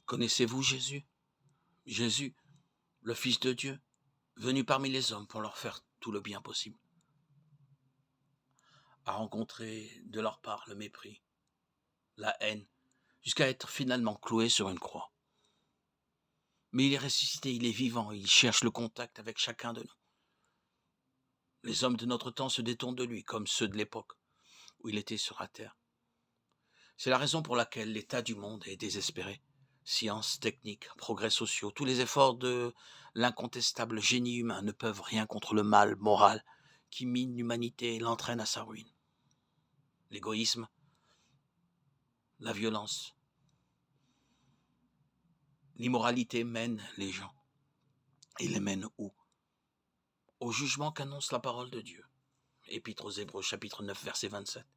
Connaissez-vous Jésus? Jésus, le Fils de Dieu, venu parmi les hommes pour leur faire tout le bien possible, a rencontré de leur part le mépris, la haine, jusqu'à être finalement cloué sur une croix. Mais il est ressuscité, il est vivant, il cherche le contact avec chacun de nous. Les hommes de notre temps se détournent de lui, comme ceux de l'époque où il était sur la terre. C'est la raison pour laquelle l'état du monde est désespéré. Science, technique, progrès sociaux, tous les efforts de l'incontestable génie humain ne peuvent rien contre le mal moral qui mine l'humanité et l'entraîne à sa ruine. L'égoïsme, la violence, l'immoralité mènent les gens. Et les mènent où? Au jugement qu'annonce la parole de Dieu. Épître aux Hébreux, chapitre 9, verset 27.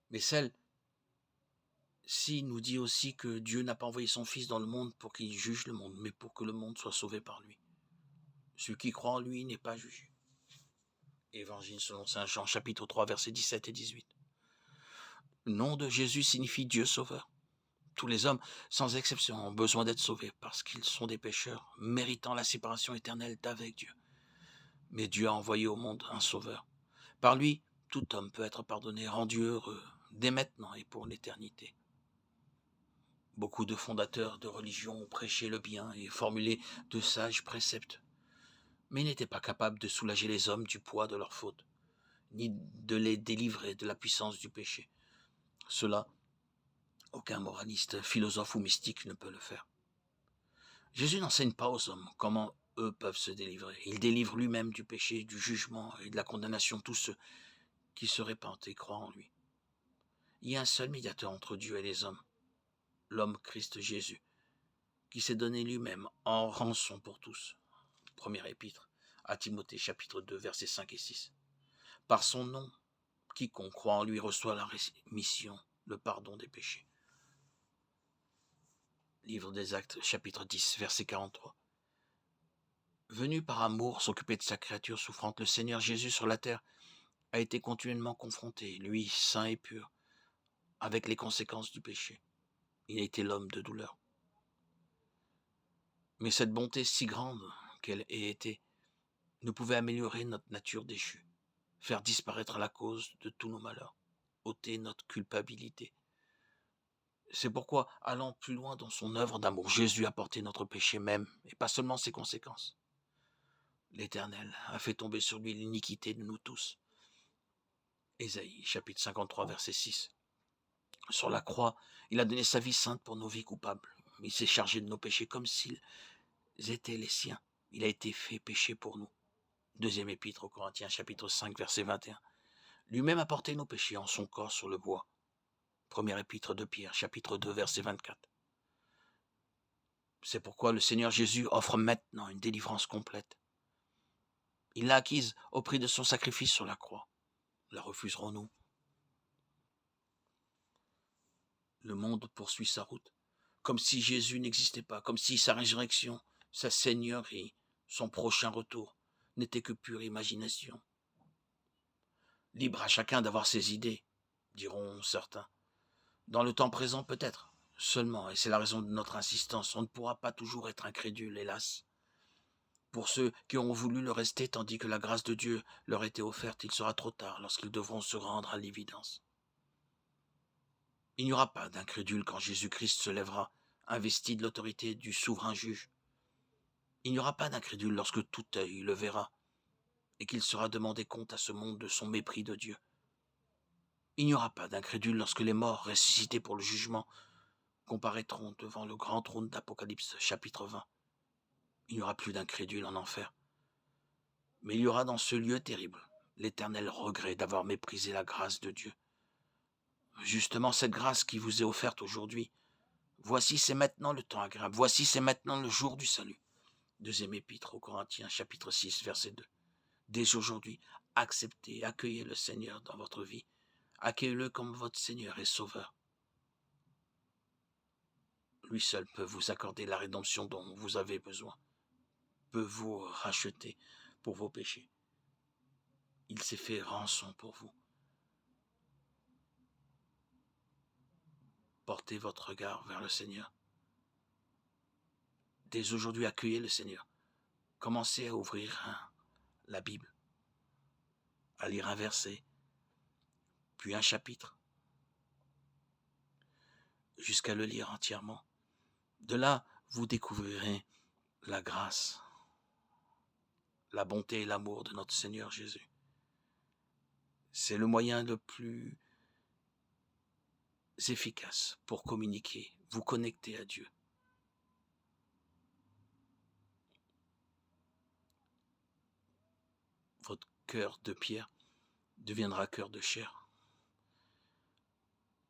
Mais celle-ci nous dit aussi que Dieu n'a pas envoyé son Fils dans le monde pour qu'il juge le monde, mais pour que le monde soit sauvé par lui. Celui qui croit en lui n'est pas jugé. Évangile selon saint Jean, chapitre 3, versets 17 et 18. Le nom de Jésus signifie Dieu sauveur. Tous les hommes, sans exception, ont besoin d'être sauvés parce qu'ils sont des pécheurs, méritant la séparation éternelle d'avec Dieu. Mais Dieu a envoyé au monde un sauveur. Par lui, tout homme peut être pardonné, rendu heureux, dès maintenant et pour l'éternité. Beaucoup de fondateurs de religions ont prêché le bien et formulé de sages préceptes, mais ils n'étaient pas capables de soulager les hommes du poids de leurs fautes, ni de les délivrer de la puissance du péché. Cela, aucun moraliste, philosophe ou mystique ne peut le faire. Jésus n'enseigne pas aux hommes comment eux peuvent se délivrer. Il délivre lui-même du péché, du jugement et de la condamnation tous ceux qui se répandent et croient en lui. Il y a un seul médiateur entre Dieu et les hommes, l'homme Christ Jésus, qui s'est donné lui-même en rançon pour tous. Première épître à Timothée, chapitre 2, versets 5 et 6. Par son nom, quiconque croit en lui reçoit la rémission, le pardon des péchés. Livre des Actes, chapitre 10, verset 43. Venu par amour s'occuper de sa créature souffrante, le Seigneur Jésus sur la terre a été continuellement confronté, lui, saint et pur, avec les conséquences du péché. Il a été l'homme de douleur. Mais cette bonté si grande qu'elle ait été ne pouvait améliorer notre nature déchue, faire disparaître la cause de tous nos malheurs, ôter notre culpabilité. C'est pourquoi, allant plus loin dans son œuvre d'amour, Jésus a porté notre péché même, et pas seulement ses conséquences. L'Éternel a fait tomber sur lui l'iniquité de nous tous. Ésaïe, chapitre 53, verset 6. Sur la croix, il a donné sa vie sainte pour nos vies coupables. Il s'est chargé de nos péchés comme s'ils étaient les siens. Il a été fait péché pour nous. Deuxième épître aux Corinthiens, chapitre 5, verset 21. Lui-même a porté nos péchés en son corps sur le bois. Première épître de Pierre, chapitre 2, verset 24. C'est pourquoi le Seigneur Jésus offre maintenant une délivrance complète. Il l'a acquise au prix de son sacrifice sur la croix. La refuserons-nous? Le monde poursuit sa route, comme si Jésus n'existait pas, comme si sa résurrection, sa seigneurie, son prochain retour n'étaient que pure imagination. Libre à chacun d'avoir ses idées, diront certains. Dans le temps présent peut-être, seulement, et c'est la raison de notre insistance, on ne pourra pas toujours être incrédule, hélas. Pour ceux qui ont voulu le rester tandis que la grâce de Dieu leur était offerte, il sera trop tard lorsqu'ils devront se rendre à l'évidence. Il n'y aura pas d'incrédule quand Jésus-Christ se lèvera, investi de l'autorité du souverain juge. Il n'y aura pas d'incrédule lorsque tout œil le verra, et qu'il sera demandé compte à ce monde de son mépris de Dieu. Il n'y aura pas d'incrédule lorsque les morts, ressuscités pour le jugement, comparaîtront devant le grand trône d'Apocalypse, chapitre 20. Il n'y aura plus d'incrédule en enfer. Mais il y aura dans ce lieu terrible l'éternel regret d'avoir méprisé la grâce de Dieu. Justement, cette grâce qui vous est offerte aujourd'hui, voici c'est maintenant le temps agréable, voici c'est maintenant le jour du salut. Deuxième épître aux Corinthiens, chapitre 6, verset 2. Dès aujourd'hui, acceptez, accueillez le Seigneur dans votre vie. Accueillez-le comme votre Seigneur et Sauveur. Lui seul peut vous accorder la rédemption dont vous avez besoin, peut vous racheter pour vos péchés. Il s'est fait rançon pour vous. portez votre regard vers le Seigneur. Dès aujourd'hui, accueillez le Seigneur. Commencez à ouvrir la Bible, à lire un verset, puis un chapitre, jusqu'à le lire entièrement. De là, vous découvrirez la grâce, la bonté et l'amour de notre Seigneur Jésus. C'est le moyen le plus efficace pour communiquer, vous connecter à Dieu. Votre cœur de pierre deviendra cœur de chair.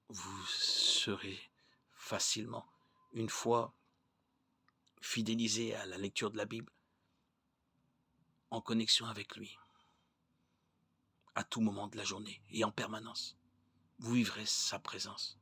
Vous serez facilement, une fois fidélisé à la lecture de la Bible, en connexion avec lui, à tout moment de la journée et en permanence. Vous vivrez sa présence.